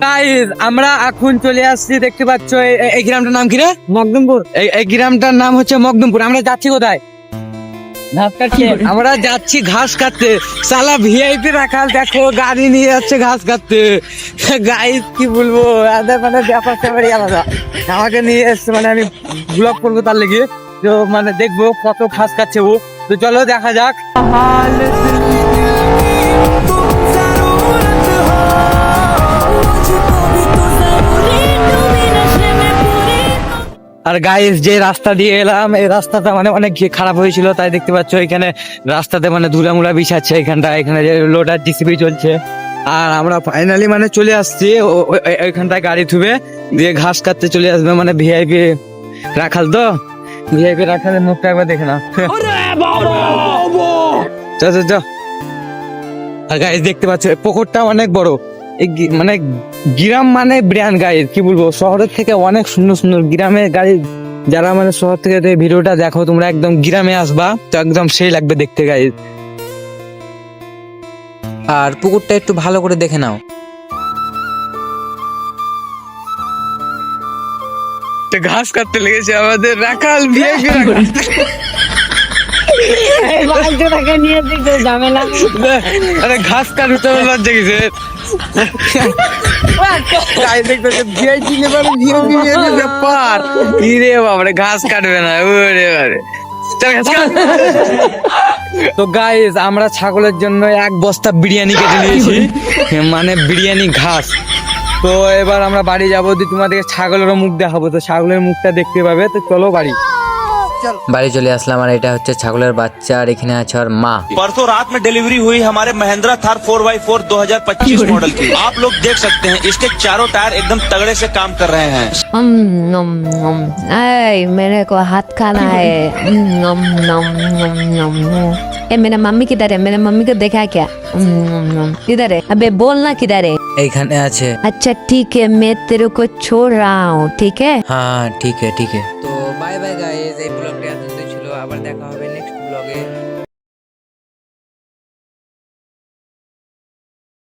Guys আমরা এখন চলে আসছি, দেখতে পাচ্ছ এই গ্রামটার নাম কি রে? মকদমপুর। এই গ্রামটার নাম হচ্ছে মকদমপুর। আমরা যাচ্ছি কোথায়? ঘাস কাটতে। আমরা যাচ্ছি ঘাস কাটতে। সালা ভিআইপি রাখাল দেখো গাড়ি নিয়ে যাচ্ছে ঘাস কাটতে। গাইস কি বলবো, এদের মানে ব্যাপার স্যাপারই আলাদা। আমাকে নিয়ে এসছে, মানে আমি ব্লগ করবো তার লেগে, তো মানে দেখবো কত ঘাস কাটছে ও। তো চলো দেখা যাক। আর গাইস যে রাস্তা দিয়ে এলাম, এই রাস্তাটা মানে অনেক খারাপ হয়েছিল, তাই দেখতে পাচ্ছ এখানে রাস্তাতে মানে ধুলামুলা বিছাচ্ছে এখানটা, এখানে যে লোডার জিসিবি চলছে। আর আমরা ফাইনালি মানে চলে আসছি ওইখানটায় গাড়ি থুবে দিয়ে ঘাস কাটতে চলে আসবে, মানে ভিআইপি রাখাল তো, ভিআইপি রাখালের মুখটা একবার দেখে না। চ চ চ। আর গাইস দেখতে পাচ্ছ পুকুরটা অনেক বড়। মানে গ্রাম মানে ব্র্যান্ড গাইস, কি বলবো, শহরের থেকে অনেক সুন্দর সুন্দর গ্রামের গাড়ি। যারা মানে শহর থেকে ভিডিওটা দেখো তোমরা, একদম গ্রামে আসবা তো একদম সেই লাগবে দেখতে গাইস। আর পুকুরটা একটু ভালো করে দেখে নাও। তো ঘাস কাটতে লেগেছে আমাদের রাখাল ভিআইপি রাখাল। নিয়ে দেখতে ঝামেলা। আরে ঘাস কাটতে লজ্জা গেছে। ব্যাপার কি রে বাবারে, ঘাস কাটবে না ওরে বাবারে। তো গাইস আমরা ছাগলের জন্য এক বস্তা বিরিয়ানি কেটে নিয়েছি, মানে বিরিয়ানি ঘাস। তো এবার আমরা বাড়ি যাবো, দিয়ে তোমাদেরকে ছাগলেরও মুখ দেখাবো, তো ছাগলের মুখটা দেখতে পাবে। তো চলো বাড়ি। বাড়ি চলে আসলাম, আর এটা হচ্ছে ছাগলের বাচ্চা, আর এখানে আছে ওর মা। परसों रात में डिलीवरी हुई हमारे महिंद्रा थार 4x4 2025 मॉडल की। आप लोग देख सकते हैं इसके चारों टायर एकदम तगड़े से काम कर रहे हैं। नम नम। ऐ मेरे को हाथ खाना है। नम नम नम नम। ए मेरा मम्मी किधर है? मेरे मम्मी को देखा क्या? किधर है? अबे बोलना किधर है? এইখানে আছে। अच्छा ठीक है, मैं तेरे को छोड़ रहा हूँ, ठीक है? হ্যাঁ ঠিক আছে ঠিক আছে। তো বাই বাই গাইস, এই ব্লগটা এতটাই ছিল, আবার দেখা হবে নেক্সট ব্লগে।